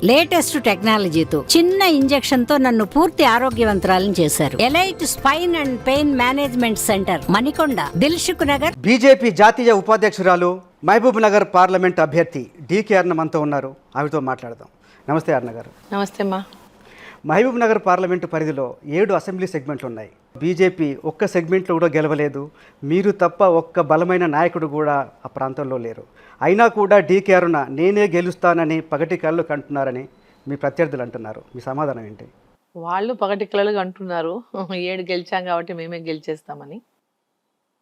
Latest టెక్నాలజీతో చిన్న injection తో నన్ను పూర్తి ఆరోగ్యవంతురాలను చేశారు. Elite spine and pain management centre, Manikonda, Dilsukh Nagar. BJP జాతీయ ఉపాధ్యక్షురాలు, మహబూబ్ నగర్ పార్లమెంట్ అభ్యర్థి డికే అరుణ మనతో ఉన్నారు. ఆవిడతో మాట్లాడదాం. నమస్తే అరుణ గారు. నమస్తే అమ్మా. మహబూబ్ నగర్ పార్లమెంటు పరిధిలో 7 అసెంబ్లీ సెగ్మెంట్లు ఉన్నాయి. బీజేపీ ఒక్క సెగ్మెంట్లో కూడా గెలవలేదు. మీరు తప్ప ఒక్క బలమైన నాయకుడు కూడా ఆ ప్రాంతంలో లేరు. అయినా కూడా డికే అరుణ నేనే గెలుస్తానని పగటి కళ్ళు కంటున్నారని మీ ప్రత్యర్థులు అంటున్నారు. మీ సమాధానం ఏంటి? వాళ్ళు పగటి కళలు అంటున్నారు 7 గెలిచాం కాబట్టి మేమే గెలిచేస్తామని.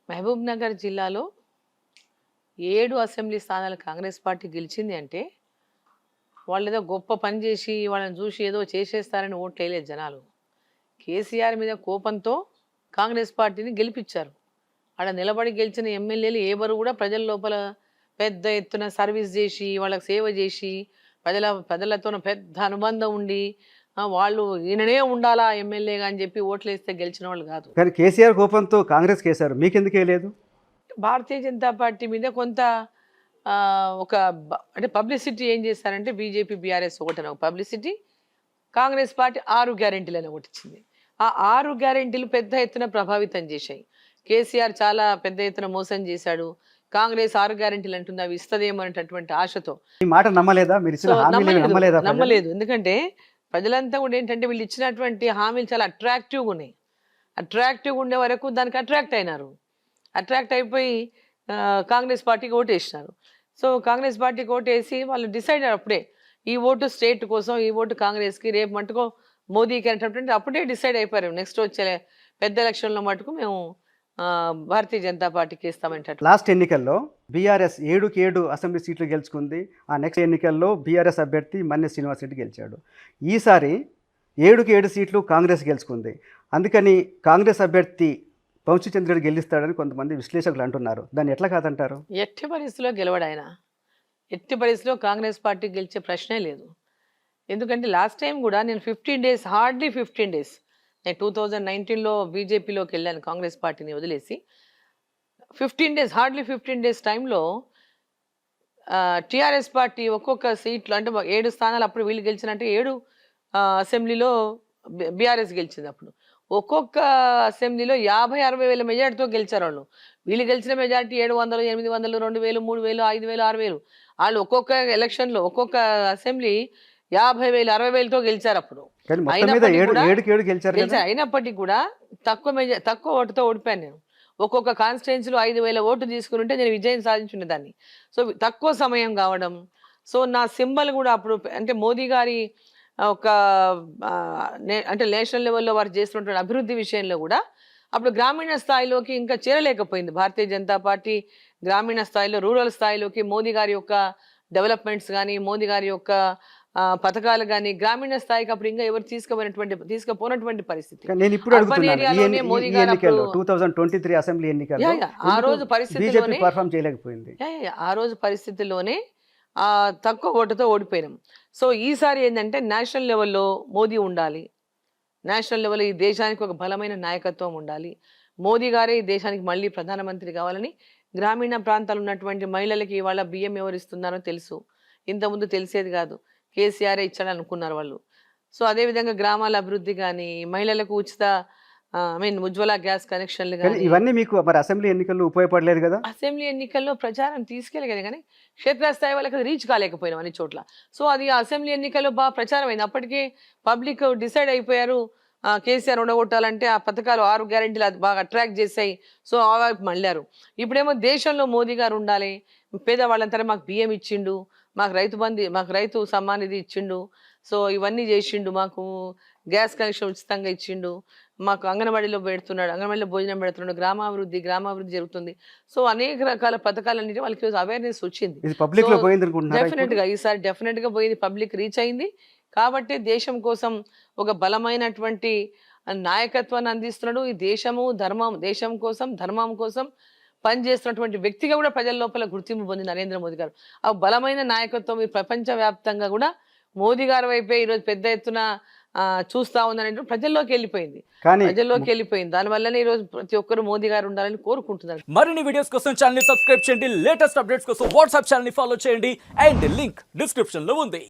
మహబూబ్ నగర్ జిల్లాలో 7 అసెంబ్లీ స్థానాలు కాంగ్రెస్ పార్టీ గెలిచింది అంటే వాళ్ళు ఏదో గొప్ప పని చేసి వాళ్ళని చూసి ఏదో చేసేస్తారని ఓట్లు వేయలేదు జనాలు. కేసీఆర్ మీద కోపంతో కాంగ్రెస్ పార్టీని గెలిపించారు. ఆడ నిలబడి గెలిచిన ఎమ్మెల్యేలు ఎవరు కూడా ప్రజల లోపల పెద్ద ఎత్తున సర్వీస్ చేసి వాళ్ళకి సేవ చేసి ప్రజలతో పెద్ద అనుబంధం ఉండి వాళ్ళు ఈయననే ఉండాలా ఎమ్మెల్యేగా అని చెప్పి ఓట్లు వేస్తే గెలిచిన వాళ్ళు కాదు. కానీ కేసీఆర్ కోపంతో కాంగ్రెస్ కేసారు, మీకెందుకు వేయలేదు? భారతీయ జనతా పార్టీ మీద కొంత అంటే పబ్లిసిటీ ఏం చేస్తారంటే బీజేపీ బీఆర్ఎస్ ఒకటని ఒక పబ్లిసిటీ, కాంగ్రెస్ పార్టీ 6 గ్యారెంటీలు అని ఒకటి ఇచ్చింది. ఆ 6 గ్యారెంటీలు పెద్ద ఎత్తున ప్రభావితం చేశాయి. కేసీఆర్ చాలా పెద్ద ఎత్తున మోసం చేశాడు. కాంగ్రెస్ 6 గ్యారెంటీలు అంటుంది అవి ఇస్తదేమో అనేటటువంటి ఆశతో ఈ మాట నమ్మలేదా? మీరు ఇచ్చిన హామీలు నమ్మలేదా? నమ్మలేదు. ఎందుకంటే ప్రజలంతా కూడా ఏంటంటే వీళ్ళు ఇచ్చినటువంటి హామీలు చాలా అట్రాక్టివ్గా ఉన్నాయి. అట్రాక్టివ్గా ఉండే వరకు దానికి అట్రాక్ట్ అయినారు. అట్రాక్ట్ అయిపోయి కాంగ్రెస్ పార్టీకి ఓటేసినారు. సో కాంగ్రెస్ పార్టీకి ఓటేసి వాళ్ళు డిసైడ్ అప్పుడే ఈ ఓటు స్టేట్ కోసం, ఈ ఓటు కాంగ్రెస్కి, రేపు మటుకు మోదీకి అనేటటువంటి అప్పుడే డిసైడ్ అయిపోయారు. నెక్స్ట్ వచ్చే పెద్ద ఎలక్షన్లో మటుకు మేము భారతీయ జనతా పార్టీకి ఇస్తామంటారు. లాస్ట్ ఎన్నికల్లో బీఆర్ఎస్ 7కి 7 అసెంబ్లీ సీట్లు గెలుచుకుంది. ఆ నెక్స్ట్ ఎన్నికల్లో బీఆర్ఎస్ అభ్యర్థి మన్నె శ్రీనివాస్ రెడ్డి గెలిచాడు. ఈసారి 7కి 7 సీట్లు కాంగ్రెస్ గెలుచుకుంది. అందుకని కాంగ్రెస్ అభ్యర్థి వంశీచంద్రుడు గెలుస్తాడని కొంతమంది విశ్లేషకులు అంటున్నారు. దాన్ని ఎట్లా కాదంటారు? ఎట్టి పరిస్థితిలో గెలవడు ఆయన. ఎట్టి పరిస్థితిలో కాంగ్రెస్ పార్టీ గెలిచే ప్రశ్నే లేదు. ఎందుకంటే లాస్ట్ టైం కూడా నేను 15 డేస్, హార్డ్లీ 15 డేస్, నేను 2019లో బీజేపీలోకి వెళ్ళాను కాంగ్రెస్ పార్టీని వదిలేసి. 15 డేస్, హార్డ్లీ 15 డేస్ టైంలో టీఆర్ఎస్ పార్టీ ఒక్కొక్క సీట్లు అంటే 7 స్థానాలు అప్పుడు వీళ్ళు గెలిచినట్టు 7 అసెంబ్లీలో బీఆర్ఎస్ గెలిచింది. అప్పుడు ఒక్కొక్క అసెంబ్లీలో 50-60 వేల మెజార్టీతో గెలిచారు వాళ్ళు. వీళ్ళు గెలిచిన మెజార్టీ 700, 800, 2000, 3000, 5000, 6000. వాళ్ళు ఒక్కొక్క ఎలక్షన్లో ఒక్కొక్క అసెంబ్లీ 50,000, 60,000తో గెలిచారు. అప్పుడు అయినప్పటికీ కూడా తక్కువ ఓటుతో ఓడిపోయాను నేను. ఒక్కొక్క కాన్స్టిట్యున్సీలో 5,000 ఓటు తీసుకుని ఉంటే నేను విజయం సాధించుండే దాన్ని. సో తక్కువ సమయం కావడం, సో నా సింబల్ కూడా అప్పుడు అంటే మోదీ గారి ఒక అంటే నేషనల్ లెవెల్లో వారు చేస్తున్నటువంటి అభివృద్ధి విషయంలో కూడా అప్పుడు గ్రామీణ స్థాయిలోకి ఇంకా చేరలేకపోయింది భారతీయ జనతా పార్టీ. గ్రామీణ స్థాయిలో, రూరల్ స్థాయిలోకి మోదీ గారి యొక్క డెవలప్మెంట్స్ కానీ, మోదీ గారి యొక్క పథకాలు కానీ గ్రామీణ స్థాయికి అప్పుడు ఇంకా ఎవరు తీసుకుపోనటువంటి పరిస్థితి. ఆ రోజు పరిస్థితిలోనే తక్కువ ఓటుతో ఓడిపోయినాం. సో ఈసారి ఏంటంటే నేషనల్ లెవెల్లో మోదీ ఉండాలి, నేషనల్ లెవెల్లో ఈ దేశానికి ఒక బలమైన నాయకత్వం ఉండాలి, మోదీ గారే ఈ దేశానికి మళ్ళీ ప్రధానమంత్రి కావాలని గ్రామీణ ప్రాంతాలు ఉన్నటువంటి మహిళలకి ఇవాళ బియ్యం ఎవరు ఇస్తున్నారో తెలుసు. ఇంతకుముందు తెలిసేది కాదు, కేసీఆర్ ఇచ్చాడు అనుకున్నారు వాళ్ళు. సో అదేవిధంగా గ్రామాల అభివృద్ధి కానీ, మహిళలకు ఉచిత ఉజ్వల గ్యాస్ కనెక్షన్లు కానీ, ఇవన్నీ మీకు మరి అసెంబ్లీ ఎన్నికల్లో ఉపయోగపడలేదు కదా? అసెంబ్లీ ఎన్నికల్లో ప్రచారం తీసుకెళ్ళగలి కానీ క్షేత్రస్థాయి వాళ్ళకి రీచ్ కాలేకపోయినాం అన్ని చోట్ల. సో అది అసెంబ్లీ ఎన్నికల్లో బాగా ప్రచారం అయింది. అప్పటికే పబ్లిక్ డిసైడ్ అయిపోయారు కేసీఆర్ ఉండగొట్టాలంటే. ఆ పథకాలు 6 గ్యారెంటీలు అది బాగా అట్రాక్ట్ చేశాయి. సో ఆ వైపు మళ్ళారు. ఇప్పుడేమో దేశంలో మోదీ గారు ఉండాలి, పేదవాళ్ళంతా మాకు బియ్యం ఇచ్చిండు, మాకు రైతు సమ్మాన్ నిధి ఇచ్చిండు, సో ఇవన్నీ చేసిండు, మాకు గ్యాస్ కనెక్షన్ ఉచితంగా ఇచ్చిండు, మాకు అంగన్వాడీలో భోజనం పెడుతున్నాడు, గ్రామాభివృద్ధి జరుగుతుంది. సో అనేక రకాల పథకాలన్నిటి వాళ్ళకి అవేర్నెస్ వచ్చింది. ఈసారి డెఫినెట్ గా పోయింది, పబ్లిక్ రీచ్ అయింది. కాబట్టి దేశం కోసం ఒక బలమైనటువంటి నాయకత్వాన్ని అందిస్తున్నాడు. ఈ దేశం కోసం, ధర్మం కోసం పనిచేస్తున్నటువంటి వ్యక్తిగా కూడా ప్రజల లోపల గుర్తింపు పొందింది నరేంద్ర మోదీ గారు. ఆ బలమైన నాయకత్వం ఈ ప్రపంచవ్యాప్తంగా కూడా మోదీ గారి వైపే ఈరోజు పెద్ద ఎత్తున చూస్తా ఉందని ప్రజల్లోకి వెళ్ళిపోయింది. దానివల్లనే ఈరోజు ప్రతి ఒక్కరు మోదీ గారు ఉండాలని కోరుకుంటున్నారు. మరిన్ని వీడియోస్ కోసం ఛానల్ ని సబ్స్క్రైబ్ చేయండి, లేటెస్ట్ అప్డేట్స్ కోసం వాట్సాప్ ఛానల్ ని ఫాలో చేయండి, అండ్ లింక్ డిస్క్రిప్షన్ లో ఉంది.